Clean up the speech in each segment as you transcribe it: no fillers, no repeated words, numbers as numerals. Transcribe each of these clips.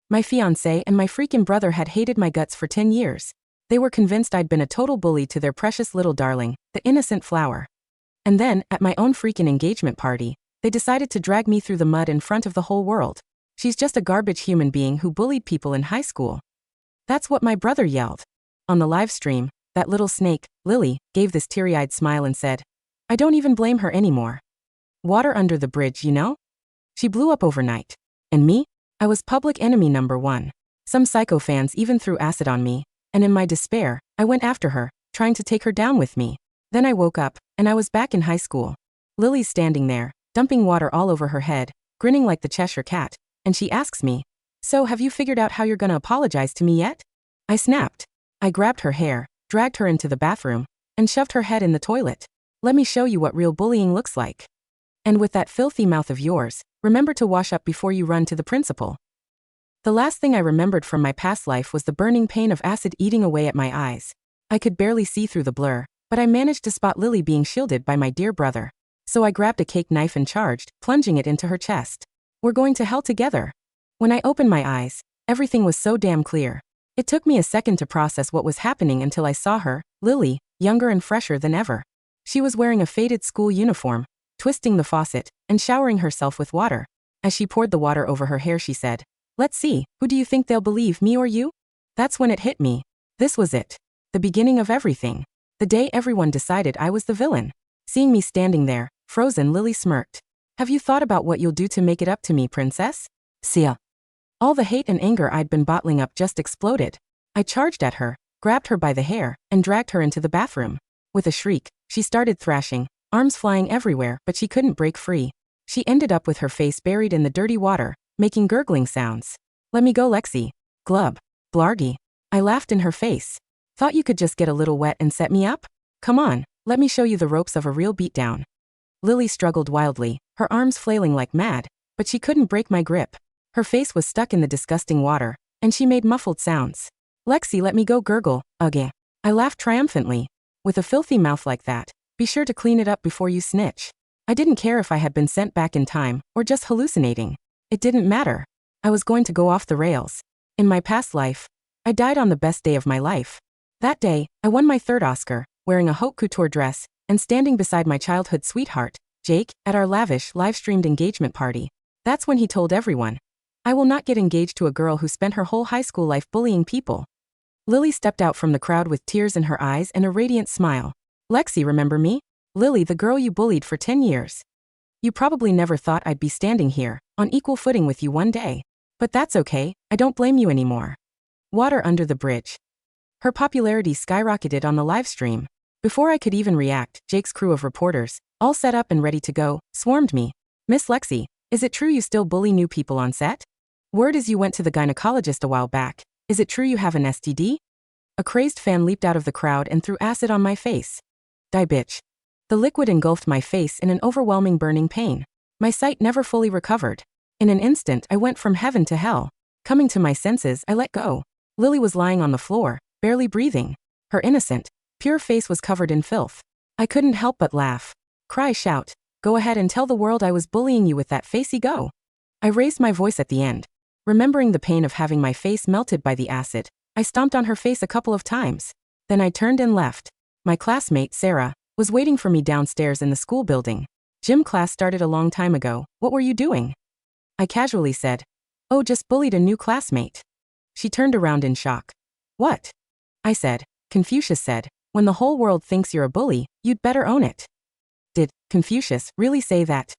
My fiancé and my freakin brother had hated my guts for 10 years. They were convinced I'd been a total bully to their precious little darling, the innocent flower. And then, at my own freakin engagement party, they decided to drag me through the mud in front of the whole world. She's just a garbage human being who bullied people in high school. That's what my brother yelled. On the live stream, that little snake, Lily, gave this teary-eyed smile and said, I don't even blame her anymore. Water under the bridge, you know? She blew up overnight. And me? I was public enemy number 1. Some psycho fans even threw acid on me, and in my despair, I went after her, trying to take her down with me. Then I woke up, and I was back in high school. Lily's standing there, dumping water all over her head, grinning like the Cheshire Cat, and she asks me, so have you figured out how you're gonna apologize to me yet? I snapped. I grabbed her hair, dragged her into the bathroom, and shoved her head in the toilet. Let me show you what real bullying looks like. And with that filthy mouth of yours, remember to wash up before you run to the principal. The last thing I remembered from my past life was the burning pain of acid eating away at my eyes. I could barely see through the blur, but I managed to spot Lily being shielded by my dear brother. So I grabbed a cake knife and charged, plunging it into her chest. We're going to hell together. When I opened my eyes, everything was so damn clear. It took me a second to process what was happening until I saw her, Lily, younger and fresher than ever. She was wearing a faded school uniform, twisting the faucet, and showering herself with water. As she poured the water over her hair, she said, let's see, who do you think they'll believe, me or you? That's when it hit me. This was it. The beginning of everything. The day everyone decided I was the villain. Seeing me standing there, frozen, Lily smirked. Have you thought about what you'll do to make it up to me, princess? See ya. All the hate and anger I'd been bottling up just exploded. I charged at her, grabbed her by the hair, and dragged her into the bathroom. With a shriek, she started thrashing, arms flying everywhere, but she couldn't break free. She ended up with her face buried in the dirty water, making gurgling sounds. Let me go, Lexi. Glub. Blargy. I laughed in her face. Thought you could just get a little wet and set me up? Come on, let me show you the ropes of a real beatdown. Lily struggled wildly, her arms flailing like mad, but she couldn't break my grip. Her face was stuck in the disgusting water, and she made muffled sounds. Lexi, let me go, gurgle, again. I laughed triumphantly. With a filthy mouth like that, be sure to clean it up before you snitch. I didn't care if I had been sent back in time, or just hallucinating. It didn't matter. I was going to go off the rails. In my past life, I died on the best day of my life. That day, I won my 3rd Oscar, wearing a haute couture dress, and standing beside my childhood sweetheart, Jake, at our lavish, live-streamed engagement party. That's when he told everyone, I will not get engaged to a girl who spent her whole high school life bullying people. Lily stepped out from the crowd with tears in her eyes and a radiant smile. Lexi, remember me? Lily, the girl you bullied for 10 years. You probably never thought I'd be standing here, on equal footing with you one day. But that's okay, I don't blame you anymore. Water under the bridge. Her popularity skyrocketed on the live stream. Before I could even react, Jake's crew of reporters, all set up and ready to go, swarmed me. Miss Lexi, is it true you still bully new people on set? Word is you went to the gynecologist a while back. Is it true you have an STD? A crazed fan leaped out of the crowd and threw acid on my face. Die, bitch. The liquid engulfed my face in an overwhelming burning pain. My sight never fully recovered. In an instant, I went from heaven to hell. Coming to my senses, I let go. Lily was lying on the floor, barely breathing. Her innocent, pure face was covered in filth. I couldn't help but laugh. Cry, shout. Go ahead and tell the world I was bullying you with that facey go. I raised my voice at the end. Remembering the pain of having my face melted by the acid, I stomped on her face a couple of times. Then I turned and left. My classmate, Sarah, was waiting for me downstairs in the school building. Gym class started a long time ago. What were you doing? I casually said, oh, just bullied a new classmate. She turned around in shock. What? I said, Confucius said, when the whole world thinks you're a bully, you'd better own it. Did Confucius really say that?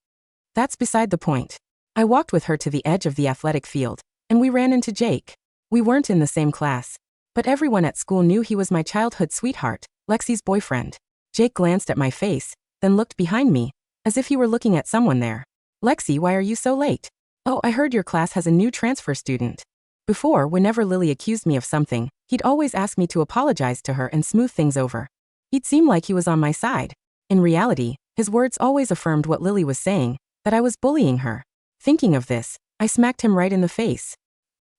That's beside the point. I walked with her to the edge of the athletic field, and we ran into Jake. We weren't in the same class, but everyone at school knew he was my childhood sweetheart, Lexi's boyfriend. Jake glanced at my face, then looked behind me, as if he were looking at someone there. Lexi, why are you so late? Oh, I heard your class has a new transfer student. Before, whenever Lily accused me of something, he'd always ask me to apologize to her and smooth things over. He'd seem like he was on my side. In reality, his words always affirmed what Lily was saying, that I was bullying her. Thinking of this, I smacked him right in the face.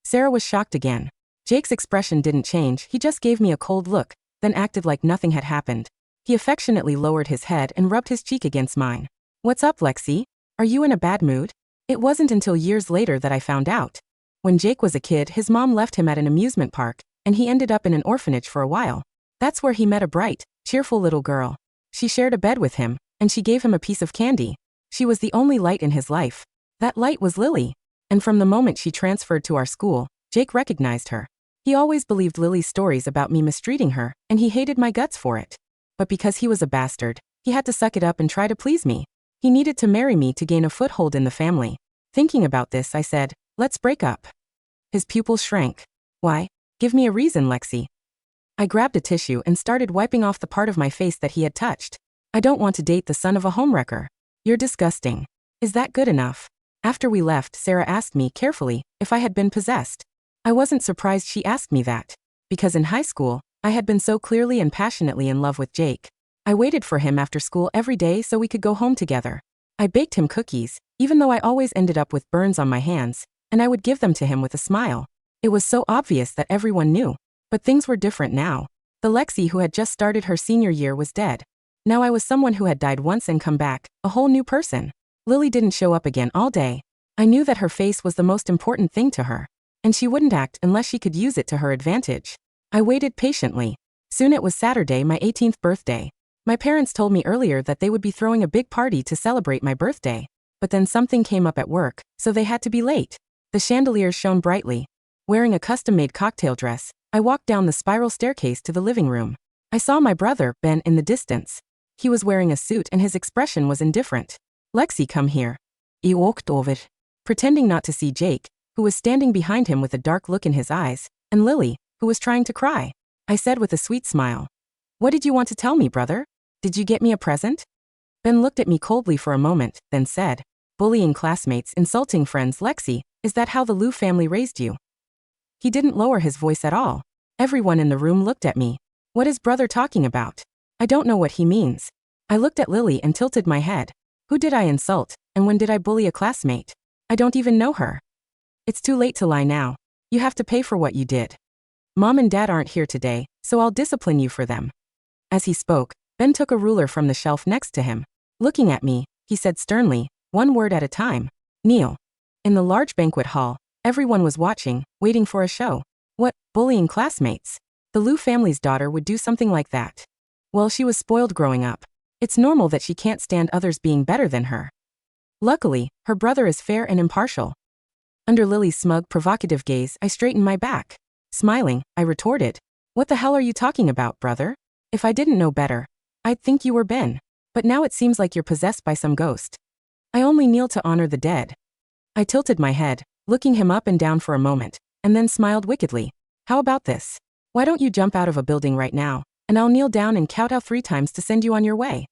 Sarah was shocked again. Jake's expression didn't change, he just gave me a cold look, then acted like nothing had happened. He affectionately lowered his head and rubbed his cheek against mine. What's up, Lexi? Are you in a bad mood? It wasn't until years later that I found out. When Jake was a kid, his mom left him at an amusement park, and he ended up in an orphanage for a while. That's where he met a bright, cheerful little girl. She shared a bed with him, and she gave him a piece of candy. She was the only light in his life. That light was Lily. And from the moment she transferred to our school, Jake recognized her. He always believed Lily's stories about me mistreating her, and he hated my guts for it. But because he was a bastard, he had to suck it up and try to please me. He needed to marry me to gain a foothold in the family. Thinking about this, I said, "Let's break up." His pupils shrank. "Why? Give me a reason, Lexi." I grabbed a tissue and started wiping off the part of my face that he had touched. "I don't want to date the son of a homewrecker. You're disgusting. Is that good enough?" After we left, Sarah asked me carefully if I had been possessed. I wasn't surprised she asked me that, because in high school, I had been so clearly and passionately in love with Jake. I waited for him after school every day so we could go home together. I baked him cookies, even though I always ended up with burns on my hands, and I would give them to him with a smile. It was so obvious that everyone knew. But things were different now. The Lexi who had just started her senior year was dead. Now I was someone who had died once and come back, a whole new person. Lily didn't show up again all day. I knew that her face was the most important thing to her, and she wouldn't act unless she could use it to her advantage. I waited patiently. Soon it was Saturday, my 18th birthday. My parents told me earlier that they would be throwing a big party to celebrate my birthday. But then something came up at work, so they had to be late. The chandeliers shone brightly. Wearing a custom-made cocktail dress, I walked down the spiral staircase to the living room. I saw my brother, Ben, in the distance. He was wearing a suit and his expression was indifferent. "Lexi, come here." He walked over, pretending not to see Jake, who was standing behind him with a dark look in his eyes, and Lily, who was trying to cry. I said with a sweet smile, "What did you want to tell me, brother? Did you get me a present?" Ben looked at me coldly for a moment, then said, "Bullying classmates, insulting friends, Lexi, is that how the Liu family raised you?" He didn't lower his voice at all. Everyone in the room looked at me. What is brother talking about? I don't know what he means. I looked at Lily and tilted my head. Who did I insult, and when did I bully a classmate? I don't even know her. It's too late to lie now. You have to pay for what you did. Mom and Dad aren't here today, so I'll discipline you for them. As he spoke, Ben took a ruler from the shelf next to him. Looking at me, he said sternly, one word at a time, "Kneel." In the large banquet hall, everyone was watching, waiting for a show. What, bullying classmates? The Liu family's daughter would do something like that. Well, she was spoiled growing up. It's normal that she can't stand others being better than her. Luckily, her brother is fair and impartial. Under Lily's smug, provocative gaze, I straightened my back. Smiling, I retorted, "What the hell are you talking about, brother? If I didn't know better, I'd think you were Ben. But now it seems like you're possessed by some ghost." I only kneel to honor the dead. I tilted my head, looking him up and down for a moment, and then smiled wickedly. "How about this? Why don't you jump out of a building right now, and I'll kneel down and kowtow 3 times to send you on your way."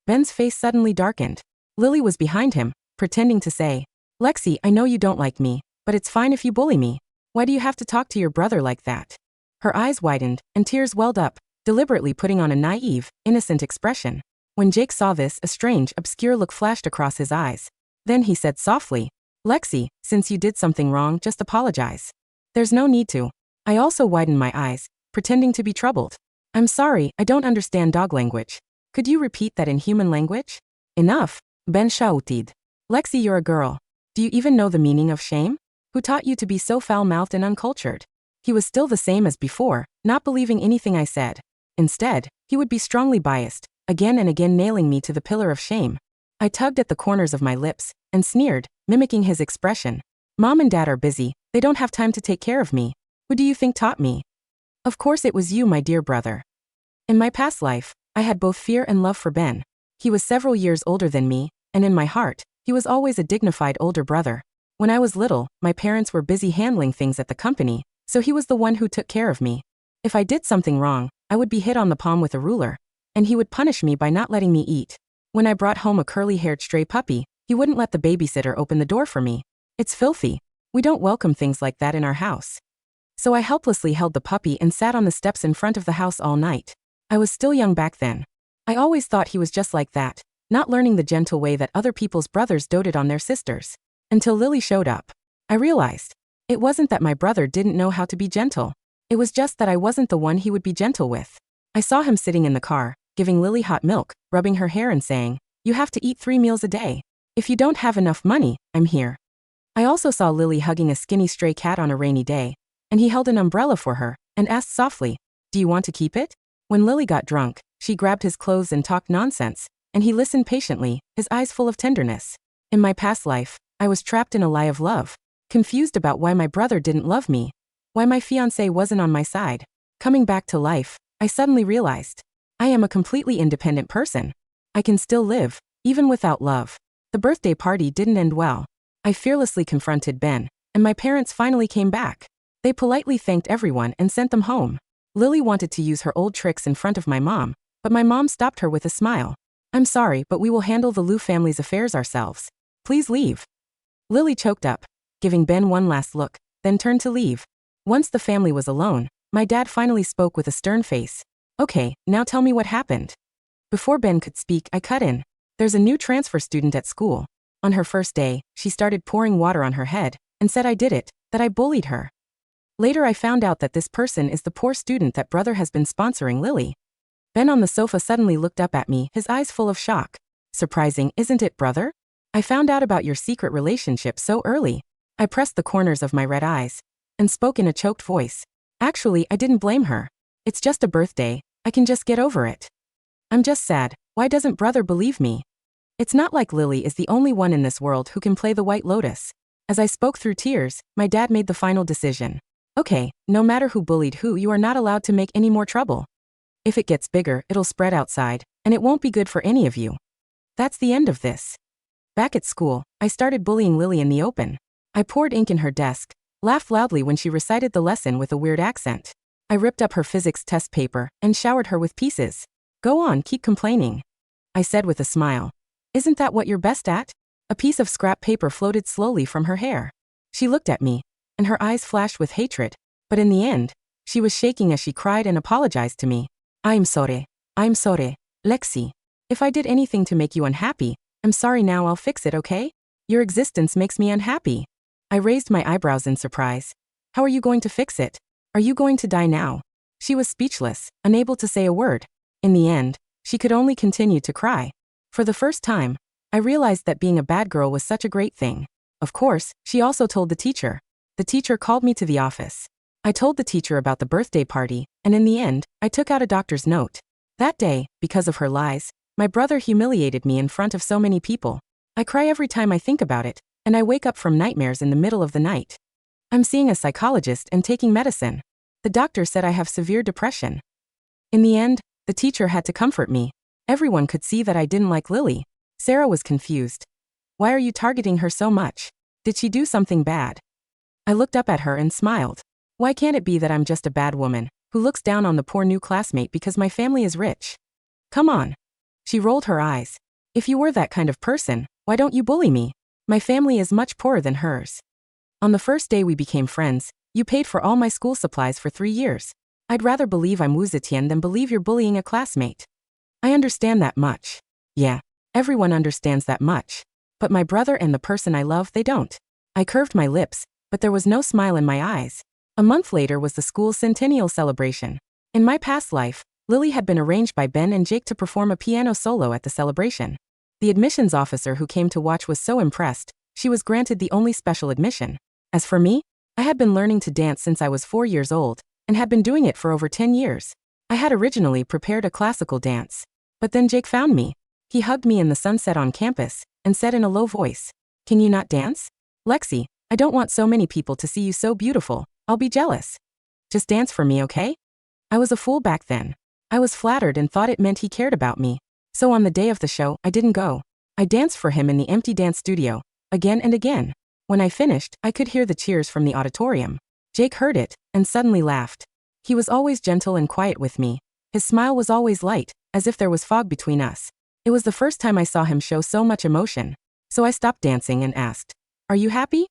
Ben's face suddenly darkened. Lily was behind him, pretending to say, "Lexi, I know you don't like me, but it's fine if you bully me. Why do you have to talk to your brother like that?" Her eyes widened, and tears welled up, deliberately putting on a naive, innocent expression. When Jake saw this, a strange, obscure look flashed across his eyes. Then he said softly, "Lexi, since you did something wrong, just apologize. There's no need to." I also widened my eyes, pretending to be troubled. "I'm sorry, I don't understand dog language. Could you repeat that in human language?" "Enough," Ben shouted. "Lexi, you're a girl. Do you even know the meaning of shame? Who taught you to be so foul-mouthed and uncultured?" He was still the same as before, not believing anything I said. Instead, he would be strongly biased, again and again nailing me to the pillar of shame. I tugged at the corners of my lips, and sneered, mimicking his expression. "Mom and Dad are busy, they don't have time to take care of me. Who do you think taught me?" "Of course it was you, my dear brother." In my past life, I had both fear and love for Ben. He was several years older than me, and in my heart, he was always a dignified older brother. When I was little, my parents were busy handling things at the company, so he was the one who took care of me. If I did something wrong, I would be hit on the palm with a ruler, and he would punish me by not letting me eat. When I brought home a curly-haired stray puppy, he wouldn't let the babysitter open the door for me. It's filthy. We don't welcome things like that in our house. So I helplessly held the puppy and sat on the steps in front of the house all night. I was still young back then. I always thought he was just like that, not learning the gentle way that other people's brothers doted on their sisters. Until Lily showed up. I realized. It wasn't that my brother didn't know how to be gentle. It was just that I wasn't the one he would be gentle with. I saw him sitting in the car, giving Lily hot milk, rubbing her hair and saying, "You have to eat 3 meals a day. If you don't have enough money, I'm here." I also saw Lily hugging a skinny stray cat on a rainy day, and he held an umbrella for her and asked softly, "Do you want to keep it?" When Lily got drunk, she grabbed his clothes and talked nonsense, and he listened patiently, his eyes full of tenderness. In my past life, I was trapped in a lie of love, confused about why my brother didn't love me, why my fiancé wasn't on my side. Coming back to life, I suddenly realized, I am a completely independent person. I can still live, even without love. The birthday party didn't end well. I fearlessly confronted Ben, and my parents finally came back. They politely thanked everyone and sent them home. Lily wanted to use her old tricks in front of my mom, but my mom stopped her with a smile. "I'm sorry, but we will handle the Liu family's affairs ourselves. Please leave." Lily choked up, giving Ben one last look, then turned to leave. Once the family was alone, my dad finally spoke with a stern face. "Okay, now tell me what happened." Before Ben could speak, I cut in. "There's a new transfer student at school. On her first day, she started pouring water on her head and said I did it, that I bullied her. Later I found out that this person is the poor student that brother has been sponsoring Lily." Ben on the sofa suddenly looked up at me, his eyes full of shock. "Surprising, isn't it, brother? I found out about your secret relationship so early." I pressed the corners of my red eyes and spoke in a choked voice. "Actually, I didn't blame her. It's just a birthday, I can just get over it. I'm just sad, why doesn't brother believe me? It's not like Lily is the only one in this world who can play the White Lotus." As I spoke through tears, my dad made the final decision. "Okay, no matter who bullied who, you are not allowed to make any more trouble. If it gets bigger, it'll spread outside, and it won't be good for any of you." That's the end of this. Back at school, I started bullying Lily in the open. I poured ink in her desk, laughed loudly when she recited the lesson with a weird accent. I ripped up her physics test paper and showered her with pieces. "Go on, keep complaining," I said with a smile. "Isn't that what you're best at?" A piece of scrap paper floated slowly from her hair. She looked at me, and her eyes flashed with hatred, but in the end, she was shaking as she cried and apologized to me. I'm sorry, Lexi. If I did anything to make you unhappy, I'm sorry now, I'll fix it, okay? Your existence makes me unhappy." I raised my eyebrows in surprise. "How are you going to fix it? Are you going to die now?" She was speechless, unable to say a word. In the end, she could only continue to cry. For the first time, I realized that being a bad girl was such a great thing. Of course, she also told the teacher. The teacher called me to the office. I told the teacher about the birthday party, and in the end, I took out a doctor's note. That day, because of her lies, my brother humiliated me in front of so many people. I cry every time I think about it, and I wake up from nightmares in the middle of the night. I'm seeing a psychologist and taking medicine. The doctor said I have severe depression. In the end, the teacher had to comfort me. Everyone could see that I didn't like Lily. Sarah was confused. "Why are you targeting her so much? Did she do something bad?" I looked up at her and smiled. "Why can't it be that I'm just a bad woman who looks down on the poor new classmate because my family is rich? Come on." She rolled her eyes. "If you were that kind of person, why don't you bully me? My family is much poorer than hers. On the first day we became friends, you paid for all my school supplies for 3 years. I'd rather believe I'm Wu Zetian than believe you're bullying a classmate. I understand that much." Yeah, everyone understands that much. But my brother and the person I love, they don't. I curved my lips, but there was no smile in my eyes. A month later was the school's centennial celebration. In my past life, Lily had been arranged by Ben and Jake to perform a piano solo at the celebration. The admissions officer who came to watch was so impressed, she was granted the only special admission. As for me, I had been learning to dance since I was 4 years old, and had been doing it for over 10 years. I had originally prepared a classical dance. But then Jake found me. He hugged me in the sunset on campus, and said in a low voice, "Can you not dance? Lexi, I don't want so many people to see you so beautiful, I'll be jealous. Just dance for me, okay?" I was a fool back then. I was flattered and thought it meant he cared about me. So on the day of the show, I didn't go. I danced for him in the empty dance studio, again and again. When I finished, I could hear the cheers from the auditorium. Jake heard it, and suddenly laughed. He was always gentle and quiet with me. His smile was always light, as if there was fog between us. It was the first time I saw him show so much emotion. So I stopped dancing and asked, "Are you happy?"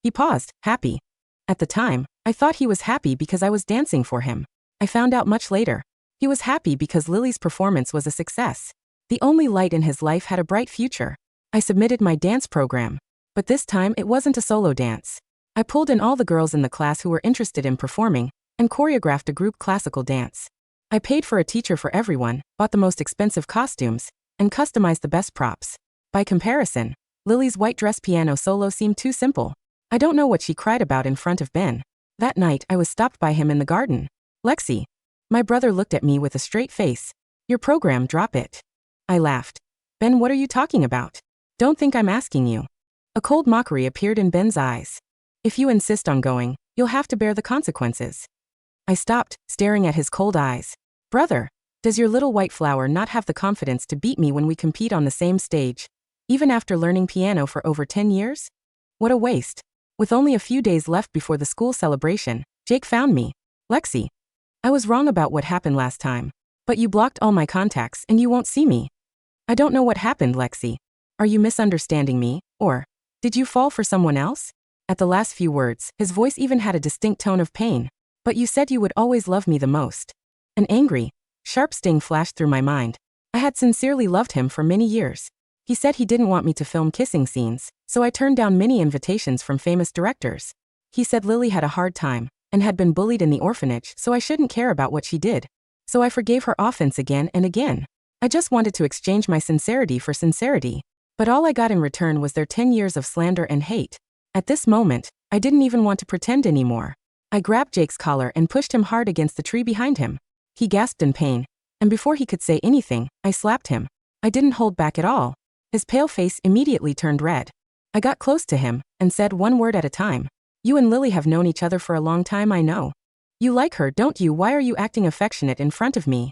He paused, happy. At the time, I thought he was happy because I was dancing for him. I found out much later. He was happy because Lily's performance was a success. The only light in his life had a bright future. I submitted my dance program. But this time it wasn't a solo dance. I pulled in all the girls in the class who were interested in performing, and choreographed a group classical dance. I paid for a teacher for everyone, bought the most expensive costumes, and customized the best props. By comparison, Lily's white dress piano solo seemed too simple. I don't know what she cried about in front of Ben. That night, I was stopped by him in the garden. Lexi. My brother looked at me with a straight face. Your program, drop it. I laughed. Ben, what are you talking about? Don't think I'm asking you. A cold mockery appeared in Ben's eyes. If you insist on going, you'll have to bear the consequences. I stopped, staring at his cold eyes. Brother, does your little white flower not have the confidence to beat me when we compete on the same stage, even after learning piano for over 10 years? What a waste. With only a few days left before the school celebration, Jake found me. Lexi. I was wrong about what happened last time. But you blocked all my contacts and you won't see me. I don't know what happened, Lexi. Are you misunderstanding me, or did you fall for someone else? At the last few words, his voice even had a distinct tone of pain. But you said you would always love me the most. An angry, sharp sting flashed through my mind. I had sincerely loved him for many years. He said he didn't want me to film kissing scenes, so I turned down many invitations from famous directors. He said Lily had a hard time and had been bullied in the orphanage, so I shouldn't care about what she did. So I forgave her offense again and again. I just wanted to exchange my sincerity for sincerity. But all I got in return was their 10 years of slander and hate. At this moment, I didn't even want to pretend anymore. I grabbed Jake's collar and pushed him hard against the tree behind him. He gasped in pain, and before he could say anything, I slapped him. I didn't hold back at all. His pale face immediately turned red. I got close to him and said one word at a time. You and Lily have known each other for a long time, I know. You like her, don't you? Why are you acting affectionate in front of me?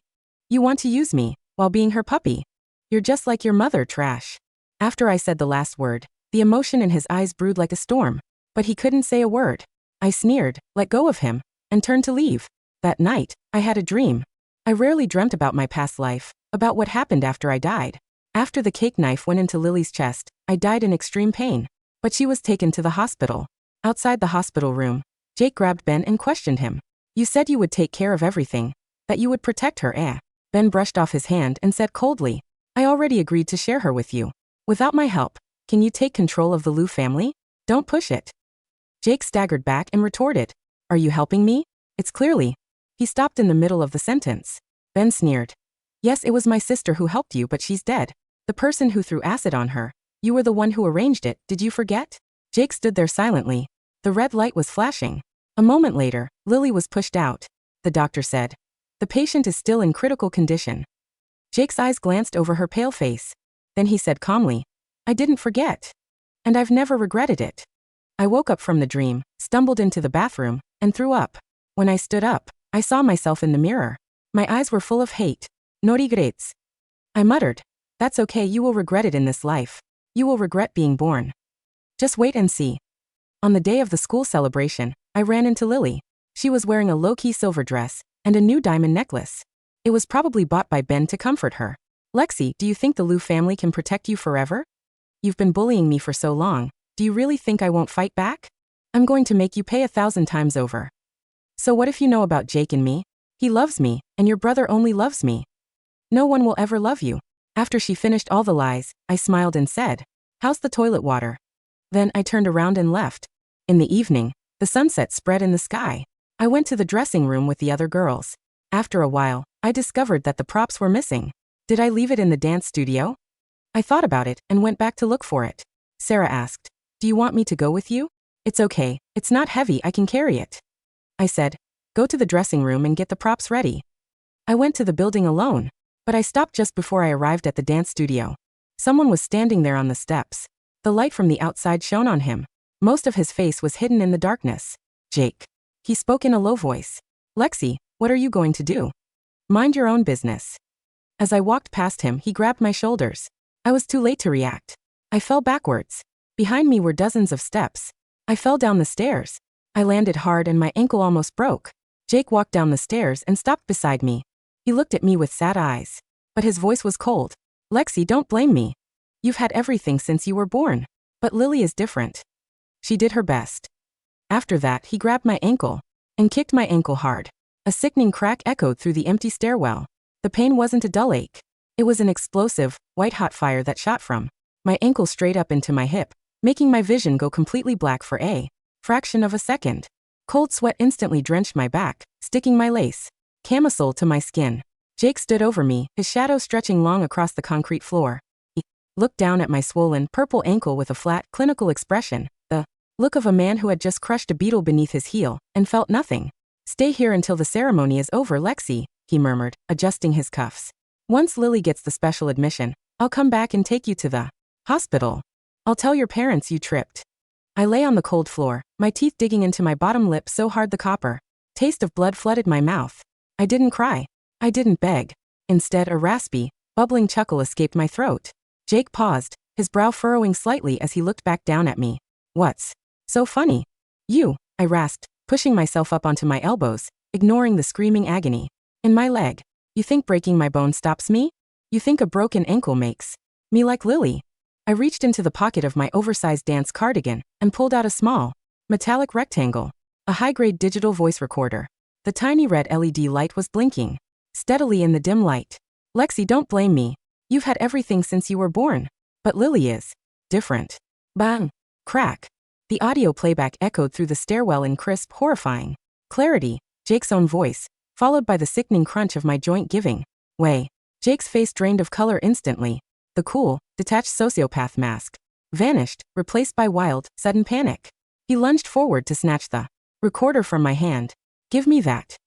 You want to use me, while being her puppy. You're just like your mother, trash. After I said the last word, the emotion in his eyes brewed like a storm. But he couldn't say a word. I sneered, let go of him, and turned to leave. That night, I had a dream. I rarely dreamt about my past life, about what happened after I died. After the cake knife went into Lily's chest, I died in extreme pain. But she was taken to the hospital. Outside the hospital room, Jake grabbed Ben and questioned him. You said you would take care of everything, that you would protect her, eh? Ben brushed off his hand and said coldly, I already agreed to share her with you. Without my help, can you take control of the Liu family? Don't push it. Jake staggered back and retorted, Are you helping me? It's clearly. He stopped in the middle of the sentence. Ben sneered. Yes, it was my sister who helped you, but she's dead. The person who threw acid on her. You were the one who arranged it, did you forget? Jake stood there silently. The red light was flashing. A moment later, Lily was pushed out. The doctor said, The patient is still in critical condition. Jake's eyes glanced over her pale face. Then he said calmly, I didn't forget. And I've never regretted it. I woke up from the dream, stumbled into the bathroom, and threw up. When I stood up, I saw myself in the mirror. My eyes were full of hate. No regrets. I muttered, That's okay, you will regret it in this life. You will regret being born. Just wait and see. On the day of the school celebration, I ran into Lily. She was wearing a low-key silver dress and a new diamond necklace. It was probably bought by Ben to comfort her. Lexi, do you think the Liu family can protect you forever? You've been bullying me for so long. Do you really think I won't fight back? I'm going to make you pay 1,000 times over. So what if you know about Jake and me? He loves me, and your brother only loves me. No one will ever love you. After she finished all the lies, I smiled and said, How's the toilet water? Then I turned around and left. In the evening, the sunset spread in the sky. I went to the dressing room with the other girls. After a while, I discovered that the props were missing. Did I leave it in the dance studio? I thought about it and went back to look for it. Sarah asked, Do you want me to go with you? It's okay, it's not heavy, I can carry it. I said, Go to the dressing room and get the props ready. I went to the building alone, but I stopped just before I arrived at the dance studio. Someone was standing there on the steps. The light from the outside shone on him. Most of his face was hidden in the darkness. Jake. He spoke in a low voice. Lexi, what are you going to do? Mind your own business. As I walked past him, he grabbed my shoulders. I was too late to react. I fell backwards. Behind me were dozens of steps. I fell down the stairs. I landed hard and my ankle almost broke. Jake walked down the stairs and stopped beside me. He looked at me with sad eyes. But his voice was cold. Lexi, don't blame me. You've had everything since you were born. But Lily is different. She did her best. After that, he grabbed my ankle and kicked my ankle hard. A sickening crack echoed through the empty stairwell. The pain wasn't a dull ache. It was an explosive, white-hot fire that shot from my ankle straight up into my hip, making my vision go completely black for a fraction of a second. Cold sweat instantly drenched my back, sticking my lace camisole to my skin. Jake stood over me, his shadow stretching long across the concrete floor. He looked down at my swollen, purple ankle with a flat, clinical expression. The Look of a man who had just crushed a beetle beneath his heel and felt nothing. Stay here until the ceremony is over, Lexi, he murmured, adjusting his cuffs. Once Lily gets the special admission, I'll come back and take you to the hospital. I'll tell your parents you tripped. I lay on the cold floor, my teeth digging into my bottom lip so hard the copper taste of blood flooded my mouth. I didn't cry. I didn't beg. Instead, a raspy, bubbling chuckle escaped my throat. Jake paused, his brow furrowing slightly as he looked back down at me. What's so funny? You, I rasped, pushing myself up onto my elbows, ignoring the screaming agony in my leg. You think breaking my bone stops me? You think a broken ankle makes me like Lily? I reached into the pocket of my oversized dance cardigan and pulled out a small, metallic rectangle, a high-grade digital voice recorder. The tiny red LED light was blinking steadily in the dim light. Lexi, don't blame me. You've had everything since you were born. But Lily is different. Bang! Crack! The audio playback echoed through the stairwell in crisp, horrifying clarity, Jake's own voice, followed by the sickening crunch of my joint giving way. Jake's face drained of color instantly. The cool, detached sociopath mask vanished, replaced by wild, sudden panic. He lunged forward to snatch the recorder from my hand. Give me that.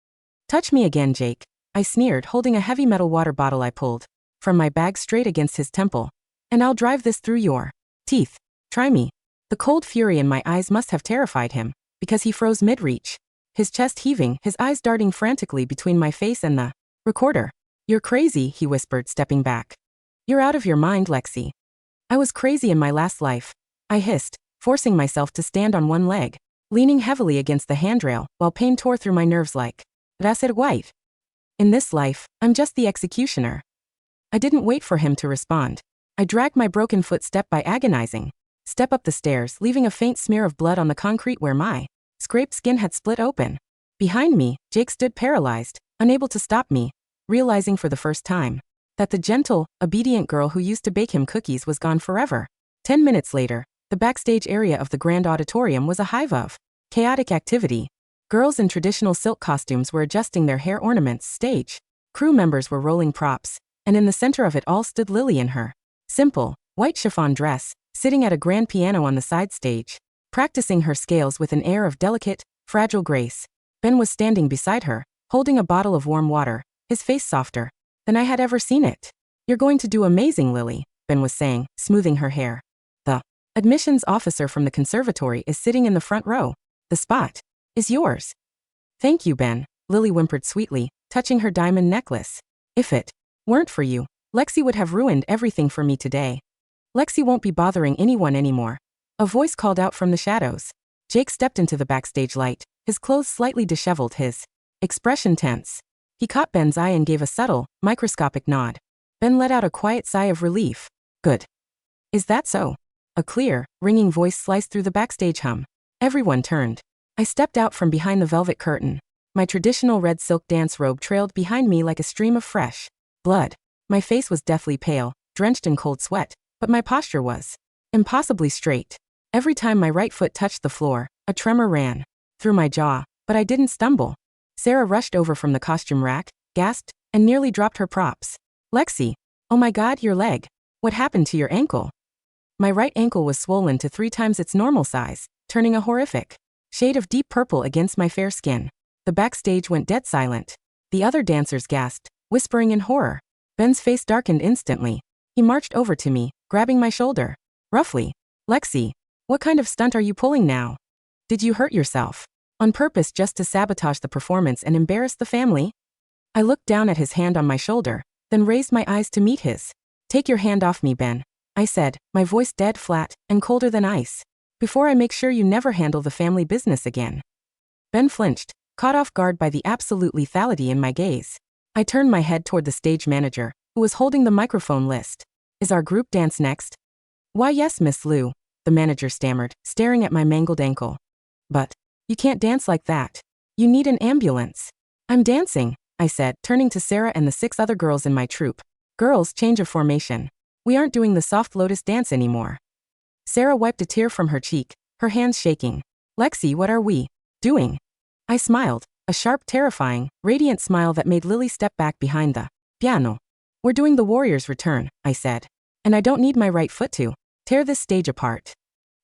Touch me again, Jake, I sneered, holding a heavy metal water bottle I pulled from my bag straight against his temple. And I'll drive this through your teeth. Try me. The cold fury in my eyes must have terrified him, because he froze mid-reach, his chest heaving, his eyes darting frantically between my face and the recorder. You're crazy, he whispered, stepping back. You're out of your mind, Lexi. I was crazy in my last life, I hissed, forcing myself to stand on one leg, leaning heavily against the handrail, while pain tore through my nerves like Rased White. In this life, I'm just the executioner. I didn't wait for him to respond. I dragged my broken foot step by agonizing step up the stairs, leaving a faint smear of blood on the concrete where my scraped skin had split open. Behind me, Jake stood paralyzed, unable to stop me, realizing for the first time that the gentle, obedient girl who used to bake him cookies was gone forever. 10 minutes later, the backstage area of the grand auditorium was a hive of chaotic activity. Girls in traditional silk costumes were adjusting their hair ornaments stage. Crew members were rolling props, and in the center of it all stood Lily in her simple, white chiffon dress, sitting at a grand piano on the side stage, practicing her scales with an air of delicate, fragile grace. Ben was standing beside her, holding a bottle of warm water, his face softer than I had ever seen it. You're going to do amazing, Lily, Ben was saying, smoothing her hair. The admissions officer from the conservatory is sitting in the front row. The spot is yours. Thank you, Ben, Lily whimpered sweetly, touching her diamond necklace. If it weren't for you, Lexi would have ruined everything for me today. Lexi won't be bothering anyone anymore. A voice called out from the shadows. Jake stepped into the backstage light, his clothes slightly disheveled, his expression tense. He caught Ben's eye and gave a subtle, microscopic nod. Ben let out a quiet sigh of relief. Good. Is that so? A clear, ringing voice sliced through the backstage hum. Everyone turned. I stepped out from behind the velvet curtain. My traditional red silk dance robe trailed behind me like a stream of fresh blood. My face was deathly pale, drenched in cold sweat, but my posture was impossibly straight. Every time my right foot touched the floor, a tremor ran through my jaw, but I didn't stumble. Sarah rushed over from the costume rack, gasped, and nearly dropped her props. Lexi, oh my God, your leg. What happened to your ankle? My right ankle was swollen to 3 times its normal size, turning a horrific shade of deep purple against my fair skin. The backstage went dead silent. The other dancers gasped, whispering in horror. Ben's face darkened instantly. He marched over to me, grabbing my shoulder. Roughly. Lexi, what kind of stunt are you pulling now? Did you hurt yourself? On purpose just to sabotage the performance and embarrass the family? I looked down at his hand on my shoulder, then raised my eyes to meet his. Take your hand off me, Ben, I said, my voice dead flat and colder than ice. Before I make sure you never handle the family business again. Ben flinched, caught off guard by the absolute lethality in my gaze. I turned my head toward the stage manager, who was holding the microphone list. Is our group dance next? Why yes, Miss Liu, the manager stammered, staring at my mangled ankle. But you can't dance like that. You need an ambulance. I'm dancing, I said, turning to Sarah and the 6 other girls in my troupe. Girls, change of formation. We aren't doing the soft lotus dance anymore. Sarah wiped a tear from her cheek, her hands shaking. Lexi, what are we doing? I smiled, a sharp, terrifying, radiant smile that made Lily step back behind the piano. We're doing the warrior's return, I said. And I don't need my right foot to tear this stage apart.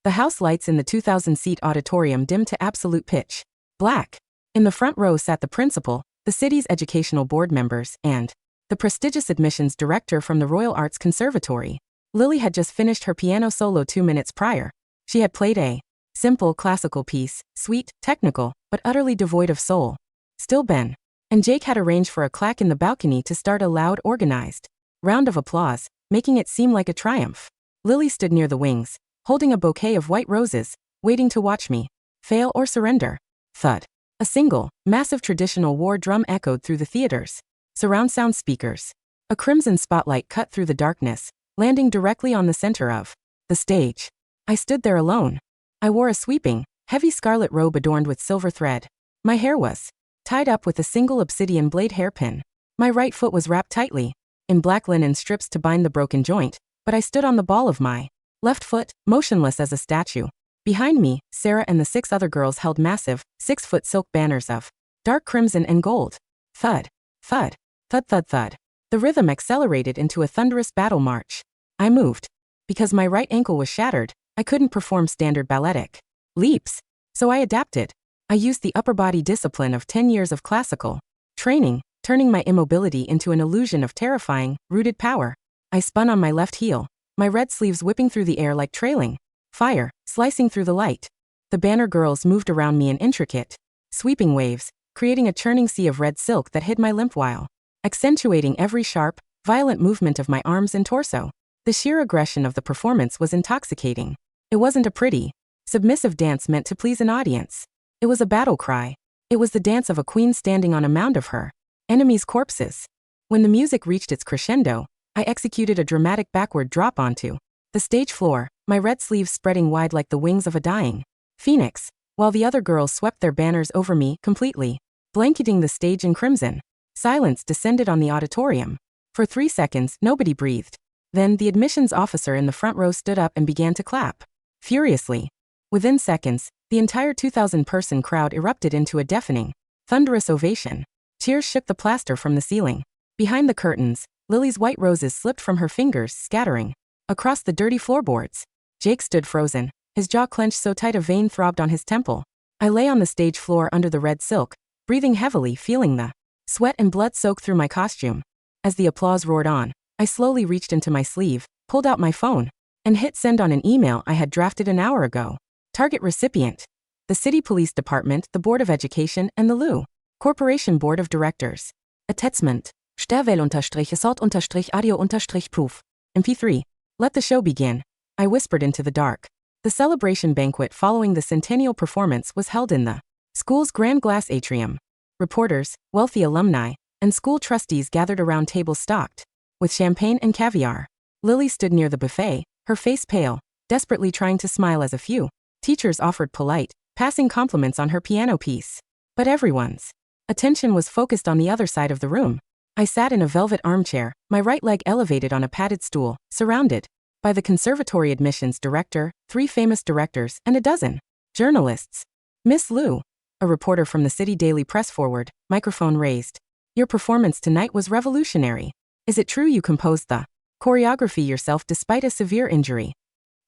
The house lights in the 2,000-seat auditorium dimmed to absolute pitch black. In the front row sat the principal, the city's educational board members, and the prestigious admissions director from the Royal Arts Conservatory. Lily had just finished her piano solo 2 minutes prior. She had played a simple classical piece, sweet, technical, but utterly devoid of soul. Still Ben and Jake had arranged for a clack in the balcony to start a loud, organized round of applause, making it seem like a triumph. Lily stood near the wings, holding a bouquet of white roses, waiting to watch me fail or surrender. Thud. A single, massive traditional war drum echoed through the theater's surround sound speakers. A crimson spotlight cut through the darkness, landing directly on the center of the stage. I stood there alone. I wore a sweeping, heavy scarlet robe adorned with silver thread. My hair was tied up with a single obsidian blade hairpin. My right foot was wrapped tightly in black linen strips to bind the broken joint, but I stood on the ball of my left foot, motionless as a statue. Behind me, Sarah and the 6 other girls held massive, 6-foot silk banners of dark crimson and gold. Thud, thud, thud, thud, thud. The rhythm accelerated into a thunderous battle march. I moved. Because my right ankle was shattered, I couldn't perform standard balletic leaps. So I adapted. I used the upper body discipline of 10 years of classical training, turning my immobility into an illusion of terrifying, rooted power. I spun on my left heel, my red sleeves whipping through the air like trailing fire, slicing through the light. The banner girls moved around me in intricate, sweeping waves, creating a churning sea of red silk that hid my limp while accentuating every sharp, violent movement of my arms and torso. The sheer aggression of the performance was intoxicating. It wasn't a pretty, submissive dance meant to please an audience. It was a battle cry. It was the dance of a queen standing on a mound of her enemies' corpses. When the music reached its crescendo, I executed a dramatic backward drop onto the stage floor, my red sleeves spreading wide like the wings of a dying phoenix, while the other girls swept their banners over me completely, blanketing the stage in crimson. Silence descended on the auditorium. For 3 seconds, nobody breathed. Then, the admissions officer in the front row stood up and began to clap furiously. Within seconds, the entire 2,000-person crowd erupted into a deafening, thunderous ovation. Cheers shook the plaster from the ceiling. Behind the curtains, Lily's white roses slipped from her fingers, scattering across the dirty floorboards. Jake stood frozen, his jaw clenched so tight a vein throbbed on his temple. I lay on the stage floor under the red silk, breathing heavily, feeling the sweat and blood soak through my costume. As the applause roared on, I slowly reached into my sleeve, pulled out my phone, and hit send on an email I had drafted an hour ago. Target recipient: the City Police Department, the Board of Education, and the Lu Corporation Board of Directors. Attachment: Stervel-Assault-Audio-Proof. MP3. Let the show begin. I whispered into the dark. The celebration banquet following the centennial performance was held in the school's grand glass atrium. Reporters, wealthy alumni, and school trustees gathered around tables stocked with champagne and caviar. Lily stood near the buffet, her face pale, desperately trying to smile as a few teachers offered polite, passing compliments on her piano piece. But everyone's attention was focused on the other side of the room. I sat in a velvet armchair, my right leg elevated on a padded stool, surrounded by the conservatory admissions director, 3 famous directors, and a dozen journalists. Miss Lu, a reporter from the City Daily press forward, microphone raised. Your performance tonight was revolutionary. Is it true you composed the choreography yourself despite a severe injury?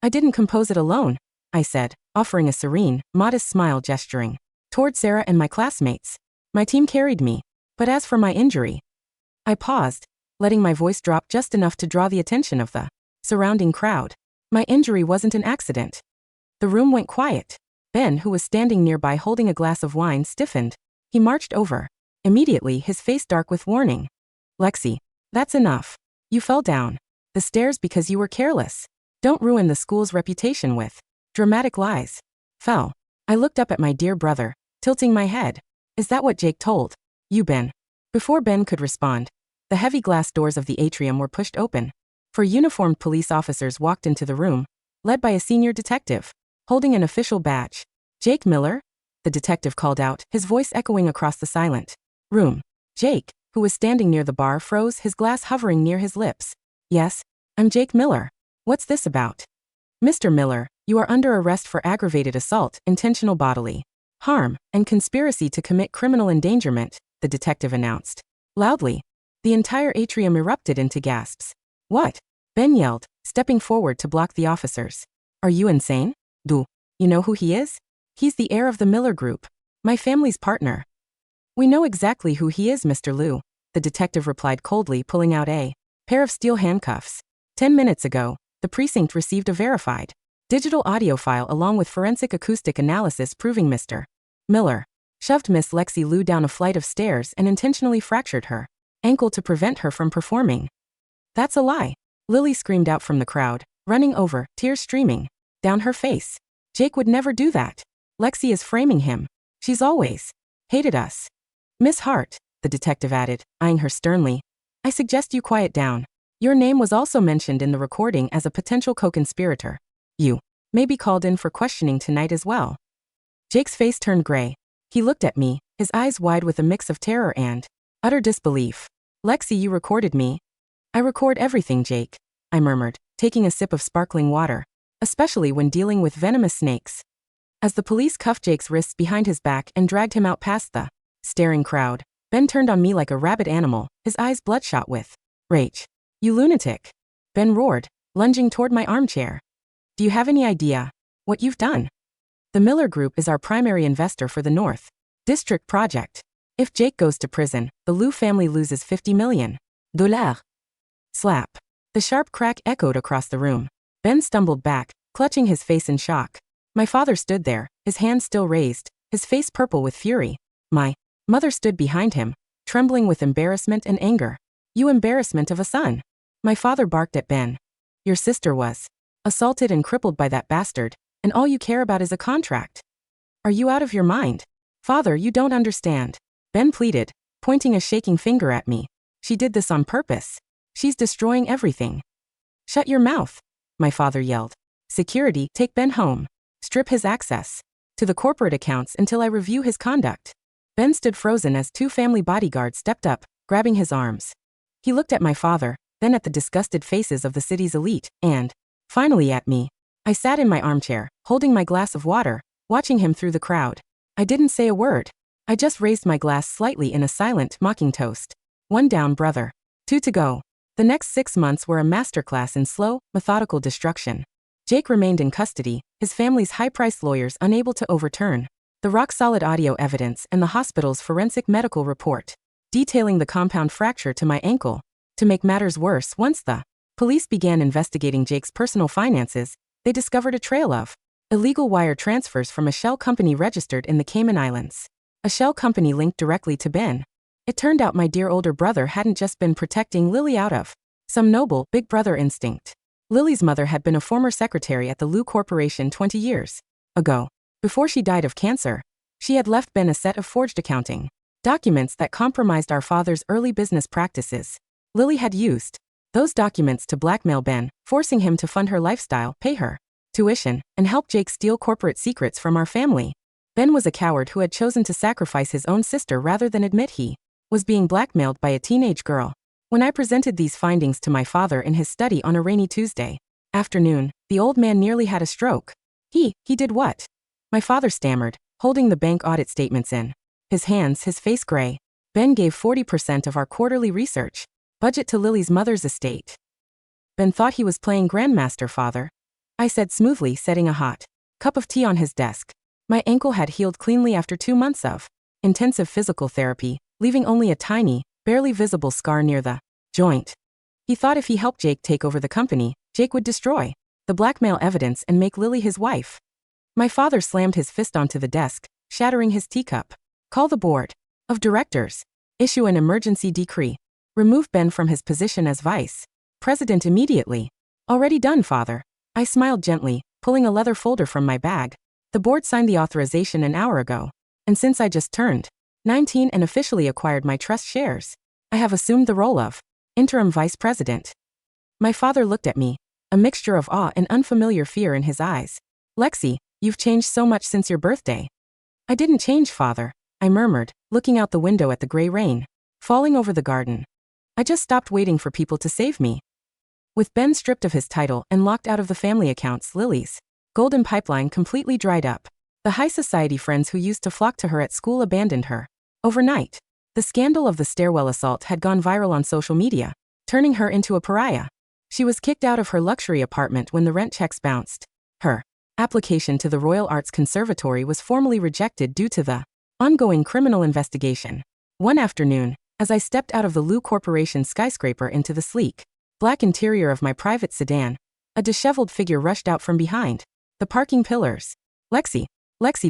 I didn't compose it alone, I said, offering a serene, modest smile gesturing toward Sarah and my classmates. My team carried me. But as for my injury, I paused, letting my voice drop just enough to draw the attention of the surrounding crowd. My injury wasn't an accident. The room went quiet. Ben, who was standing nearby holding a glass of wine, stiffened. He marched over. Immediately, his face dark with warning. Lexi, that's enough. You fell down the stairs because you were careless. Don't ruin the school's reputation with dramatic lies. Fell. I looked up at my dear brother, tilting my head. Is that what Jake told you, Ben? Before Ben could respond, the heavy glass doors of the atrium were pushed open. 4 uniformed police officers walked into the room, led by a senior detective, holding an official badge. Jake Miller? The detective called out, his voice echoing across the silent room. Jake, who was standing near the bar, froze, his glass hovering near his lips. Yes, I'm Jake Miller. What's this about? Mr. Miller, you are under arrest for aggravated assault, intentional bodily harm, and conspiracy to commit criminal endangerment, the detective announced. Loudly, the entire atrium erupted into gasps. What? Ben yelled, stepping forward to block the officers. Are you insane? Do you know who he is? He's the heir of the Miller Group, my family's partner. We know exactly who he is, Mr. Liu, the detective replied coldly, pulling out a pair of steel handcuffs. 10 minutes ago, the precinct received a verified digital audio file along with forensic acoustic analysis proving Mr. Miller shoved Miss Lexi Liu down a flight of stairs and intentionally fractured her ankle to prevent her from performing. That's a lie, Lily screamed out from the crowd, running over, tears streaming down her face. Jake would never do that. Lexi is framing him. She's always hated us. Miss Hart, the detective added, eyeing her sternly, I suggest you quiet down. Your name was also mentioned in the recording as a potential co-conspirator. You may be called in for questioning tonight as well. Jake's face turned gray. He looked at me, his eyes wide with a mix of terror and utter disbelief. Lexi, you recorded me? I record everything, Jake, I murmured, taking a sip of sparkling water, especially when dealing with venomous snakes. As the police cuffed Jake's wrists behind his back and dragged him out past the staring crowd, Ben turned on me like a rabid animal, his eyes bloodshot with rage. You lunatic, Ben roared, lunging toward my armchair. Do you have any idea what you've done? The Miller Group is our primary investor for the North District project. If Jake goes to prison, the Liu family loses $50 million. Slap. The sharp crack echoed across the room. Ben stumbled back, clutching his face in shock. My father stood there, his hands still raised, his face purple with fury. My mother stood behind him, trembling with embarrassment and anger. You embarrassment of a son. My father barked at Ben. Your sister was assaulted and crippled by that bastard, and all you care about is a contract. Are you out of your mind? Father, you don't understand. Ben pleaded, pointing a shaking finger at me. She did this on purpose. She's destroying everything. Shut your mouth, my father yelled. Security, take Ben home. Strip his access to the corporate accounts until I review his conduct. Ben stood frozen as two family bodyguards stepped up, grabbing his arms. He looked at my father, then at the disgusted faces of the city's elite, and finally at me. I sat in my armchair, holding my glass of water, watching him through the crowd. I didn't say a word. I just raised my glass slightly in a silent, mocking toast. 1 down, brother. 2 to go. The next 6 months were a masterclass in slow, methodical destruction. Jake remained in custody, his family's high-priced lawyers unable to overturn the rock-solid audio evidence and the hospital's forensic medical report, detailing the compound fracture to my ankle. To make matters worse, once the police began investigating Jake's personal finances, they discovered a trail of illegal wire transfers from a shell company registered in the Cayman Islands. A shell company linked directly to Ben. It turned out my dear older brother hadn't just been protecting Lily out of some noble, big brother instinct. Lily's mother had been a former secretary at the Liu Corporation 20 years ago. Before she died of cancer, she had left Ben a set of forged accounting documents that compromised our father's early business practices. Lily had used those documents to blackmail Ben, forcing him to fund her lifestyle, pay her tuition, and help Jake steal corporate secrets from our family. Ben was a coward who had chosen to sacrifice his own sister rather than admit he was being blackmailed by a teenage girl. When I presented these findings to my father in his study on a rainy Tuesday afternoon, the old man nearly had a stroke. He did what? My father stammered, holding the bank audit statements in his hands, his face gray. Ben gave 40% of our quarterly research budget to Lily's mother's estate. Ben thought he was playing grandmaster, father, I said smoothly, setting a hot cup of tea on his desk. My ankle had healed cleanly after 2 months of intensive physical therapy, leaving only a tiny, barely visible scar near the joint. He thought if he helped Jake take over the company, Jake would destroy the blackmail evidence and make Lily his wife. My father slammed his fist onto the desk, shattering his teacup. Call the board of directors. Issue an emergency decree. Remove Ben from his position as vice president immediately. Already done, father. I smiled gently, pulling a leather folder from my bag. The board signed the authorization an hour ago. And since I just turned 19 and officially acquired my trust shares, I have assumed the role of interim vice president. My father looked at me, a mixture of awe and unfamiliar fear in his eyes. Lexi, you've changed so much since your birthday. I didn't change, father, I murmured, looking out the window at the gray rain falling over the garden. I just stopped waiting for people to save me. With Ben stripped of his title and locked out of the family accounts, Lily's golden pipeline completely dried up. The high society friends who used to flock to her at school abandoned her. Overnight, the scandal of the stairwell assault had gone viral on social media, turning her into a pariah. She was kicked out of her luxury apartment when the rent checks bounced. Her application to the Royal Arts Conservatory was formally rejected due to the ongoing criminal investigation. One afternoon, as I stepped out of the Lu Corporation skyscraper into the sleek, black interior of my private sedan, a disheveled figure rushed out from behind the parking pillars. Lexi,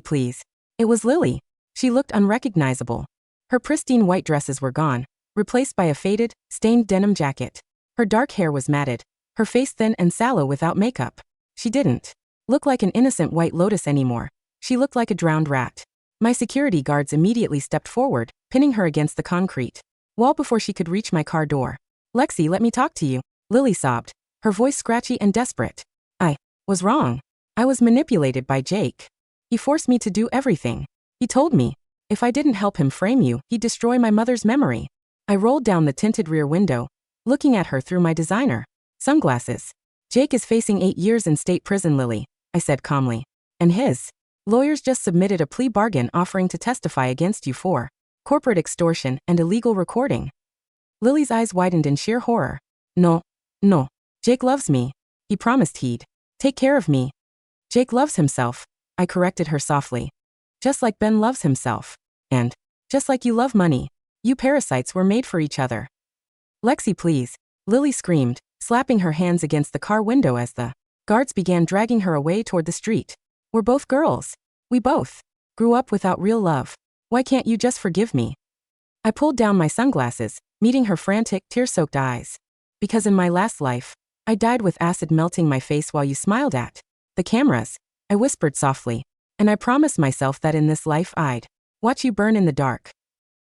please. It was Lily. She looked unrecognizable. Her pristine white dresses were gone, replaced by a faded, stained denim jacket. Her dark hair was matted, her face thin and sallow without makeup. She didn't look like an innocent white lotus anymore. She looked like a drowned rat. My security guards immediately stepped forward, pinning her against the concrete wall before she could reach my car door. Lexi, let me talk to you, Lily sobbed, her voice scratchy and desperate. I was wrong. I was manipulated by Jake. He forced me to do everything. He told me, if I didn't help him frame you, he'd destroy my mother's memory. I rolled down the tinted rear window, looking at her through my designer sunglasses. Jake is facing 8 years in state prison, Lily, I said calmly. And his lawyers just submitted a plea bargain offering to testify against you for corporate extortion and illegal recording. Lily's eyes widened in sheer horror. No. Jake loves me. He promised he'd take care of me. Jake loves himself, I corrected her softly. Just like Ben loves himself. And just like you love money. You parasites were made for each other. Lexi, please, Lily screamed, slapping her hands against the car window as the guards began dragging her away toward the street. We're both girls. We both grew up without real love. Why can't you just forgive me? I pulled down my sunglasses, meeting her frantic, tear-soaked eyes. Because in my last life, I died with acid melting my face while you smiled at the cameras, I whispered softly. And I promised myself that in this life I'd watch you burn in the dark.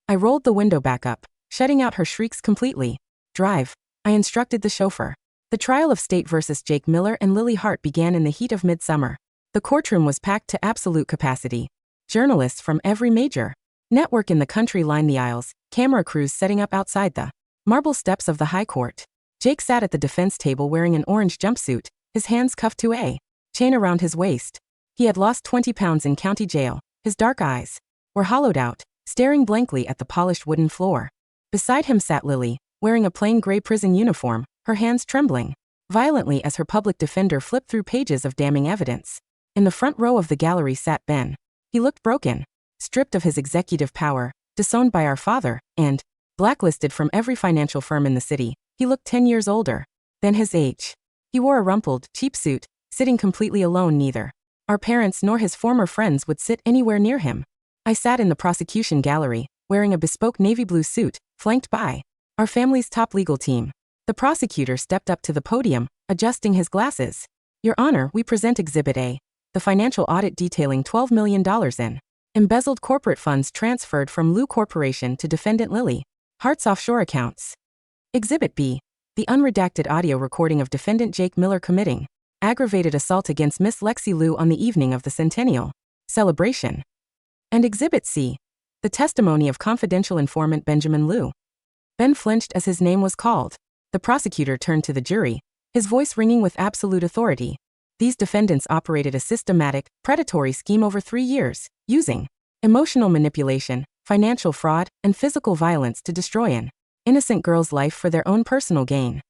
I rolled the window back up, shutting out her shrieks completely. Drive, I instructed the chauffeur. The trial of state versus Jake Miller and Lily Hart began in the heat of midsummer. The courtroom was packed to absolute capacity. Journalists from every major network in the country lined the aisles, camera crews setting up outside the marble steps of the high court. Jake sat at the defense table wearing an orange jumpsuit, his hands cuffed to a chain around his waist. He had lost 20 pounds in county jail. His dark eyes were hollowed out, staring blankly at the polished wooden floor. Beside him sat Lily, wearing a plain gray prison uniform, her hands trembling violently as her public defender flipped through pages of damning evidence. In the front row of the gallery sat Ben. He looked broken, stripped of his executive power, disowned by our father, and blacklisted from every financial firm in the city. He looked 10 years older than his age. He wore a rumpled, cheap suit, sitting completely alone. Neither our parents nor his former friends would sit anywhere near him. I sat in the prosecution gallery, wearing a bespoke navy blue suit, flanked by our family's top legal team. The prosecutor stepped up to the podium, adjusting his glasses. Your Honor, we present Exhibit A, the financial audit detailing $12 million in embezzled corporate funds transferred from Lu Corporation to defendant Lily Hart's offshore accounts. Exhibit B, the unredacted audio recording of defendant Jake Miller committing aggravated assault against Miss Lexi Lu on the evening of the centennial celebration. And Exhibit C, the testimony of confidential informant Benjamin Lu. Ben flinched as his name was called. The prosecutor turned to the jury, his voice ringing with absolute authority. These defendants operated a systematic, predatory scheme over 3 years, using emotional manipulation, financial fraud, and physical violence to destroy an innocent girl's life for their own personal gain.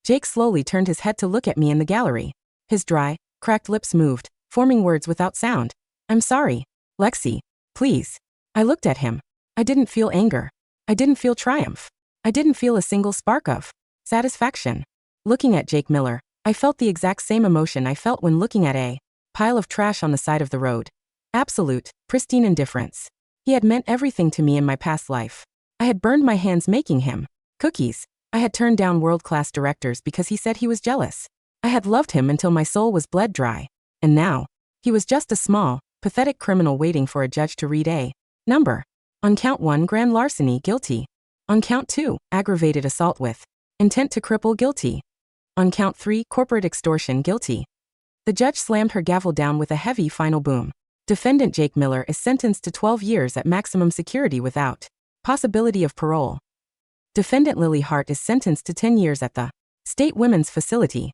Jake slowly turned his head to look at me in the gallery. His dry, cracked lips moved, forming words without sound. I'm sorry, Lexi, please. I looked at him. I didn't feel anger. I didn't feel triumph. I didn't feel a single spark of satisfaction. Looking at Jake Miller, I felt the exact same emotion I felt when looking at a pile of trash on the side of the road. Absolute, pristine indifference. He had meant everything to me in my past life. I had burned my hands making him cookies. I had turned down world-class directors because he said he was jealous. I had loved him until my soul was bled dry. And now, he was just a small, pathetic criminal waiting for a judge to read a number. On count 1, grand larceny, guilty. On count 2, aggravated assault with intent to cripple, guilty. On count 3, corporate extortion, guilty. The judge slammed her gavel down with a heavy final boom. Defendant Jake Miller is sentenced to 12 years at maximum security without possibility of parole. Defendant Lily Hart is sentenced to 10 years at the State Women's Facility.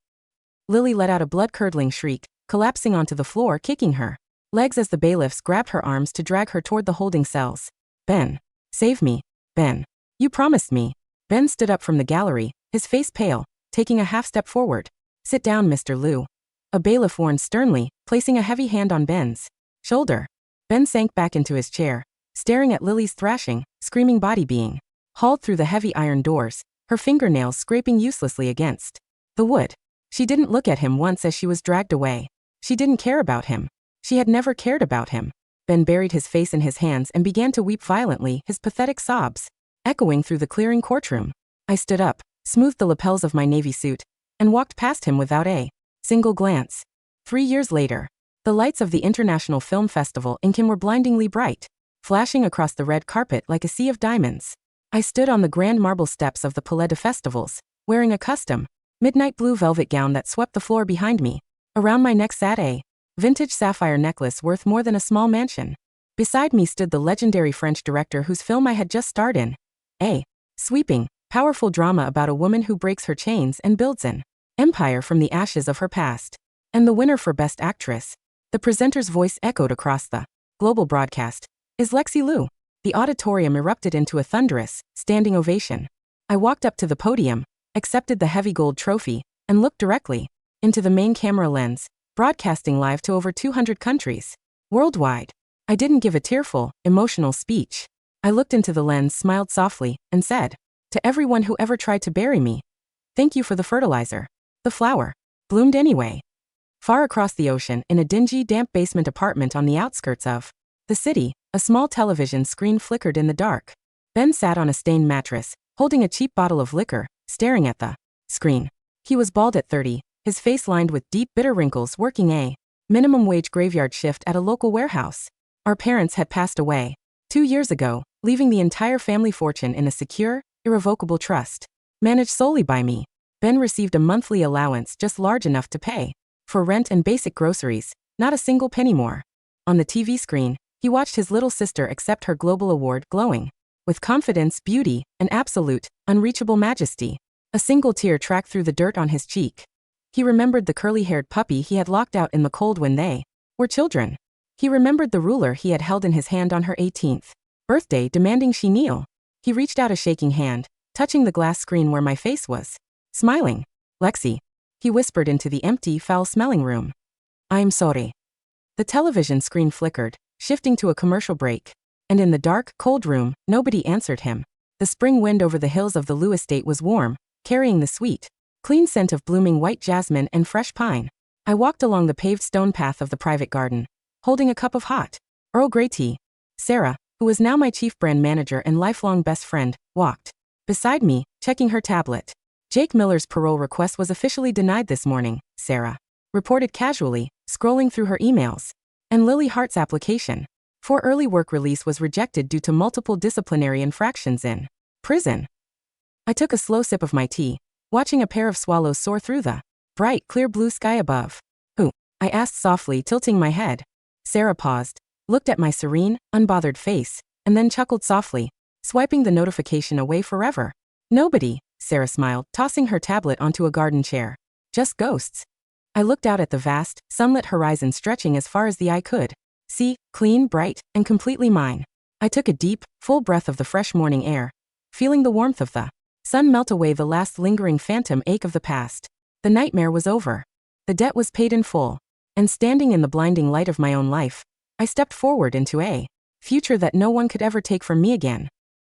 Lily let out a blood-curdling shriek, collapsing onto the floor, kicking her legs as the bailiffs grabbed her arms to drag her toward the holding cells. Ben, save me. Ben, you promised me. Ben stood up from the gallery, his face pale, taking a half step forward. Sit down, Mr. Lu. a bailiff warned sternly, placing a heavy hand on Ben's shoulder. Ben sank back into his chair, staring at Lily's thrashing, screaming body being hauled through the heavy iron doors, her fingernails scraping uselessly against the wood. She didn't look at him once as she was dragged away. She didn't care about him. She had never cared about him. Ben buried his face in his hands and began to weep violently, his pathetic sobs echoing through the clearing courtroom. I stood up, smoothed the lapels of my navy suit, and walked past him without a single glance. 3 years later, the lights of the International Film Festival in Cannes were blindingly bright, flashing across the red carpet like a sea of diamonds. I stood on the grand marble steps of the Palais de Festivals, wearing a custom, midnight blue velvet gown that swept the floor behind me. Around my neck sat a vintage sapphire necklace worth more than a small mansion. Beside me stood the legendary French director whose film I had just starred in. A sweeping, powerful drama about a woman who breaks her chains and builds an empire from the ashes of her past. And the winner for Best Actress, the presenter's voice echoed across the global broadcast, is Lexi Liu. The auditorium erupted into a thunderous, standing ovation. I walked up to the podium, accepted the heavy gold trophy, and looked directly into the main camera lens, broadcasting live to over 200 countries worldwide. I didn't give a tearful, emotional speech. I looked into the lens, smiled softly, and said, "To everyone who ever tried to bury me, thank you for the fertilizer." The flower bloomed anyway. Far across the ocean, in a dingy, damp basement apartment on the outskirts of the city, a small television screen flickered in the dark. Ben sat on a stained mattress, holding a cheap bottle of liquor, staring at the screen. He was bald at 30, his face lined with deep, bitter wrinkles, working a minimum wage graveyard shift at a local warehouse. Our parents had passed away 2 years ago, leaving the entire family fortune in a secure, irrevocable trust, managed solely by me. Ben received a monthly allowance just large enough to pay for rent and basic groceries, not a single penny more. On the TV screen, he watched his little sister accept her global award, glowing with confidence, beauty, and absolute, unreachable majesty. A single tear tracked through the dirt on his cheek. He remembered the curly-haired puppy he had locked out in the cold when they were children. He remembered the ruler he had held in his hand on her 18th birthday, demanding she kneel. He reached out a shaking hand, touching the glass screen where my face was, smiling. "Lexi," he whispered into the empty, foul-smelling room. "I'm sorry." The television screen flickered, shifting to a commercial break. And in the dark, cold room, nobody answered him. The spring wind over the hills of the Liu estate was warm, carrying the sweet, clean scent of blooming white jasmine and fresh pine. I walked along the paved stone path of the private garden, holding a cup of hot Earl Grey tea. Sarah, who was now my chief brand manager and lifelong best friend, walked beside me, checking her tablet. "Jake Miller's parole request was officially denied this morning," Sarah reported casually, scrolling through her emails. "And Lily Hart's application for early work release was rejected due to multiple disciplinary infractions in prison." I took a slow sip of my tea, watching a pair of swallows soar through the bright, clear blue sky above. "Who?" I asked softly, tilting my head. Sarah paused, looked at my serene, unbothered face, and then chuckled softly, swiping the notification away forever. "Nobody," Sarah smiled, tossing her tablet onto a garden chair. "Just ghosts." I looked out at the vast, sunlit horizon stretching as far as the eye could see, clean, bright, and completely mine. I took a deep, full breath of the fresh morning air, feeling the warmth of the sun melt away the last lingering phantom ache of the past. The nightmare was over. The debt was paid in full. And standing in the blinding light of my own life, I stepped forward into a future that no one could ever take from me again.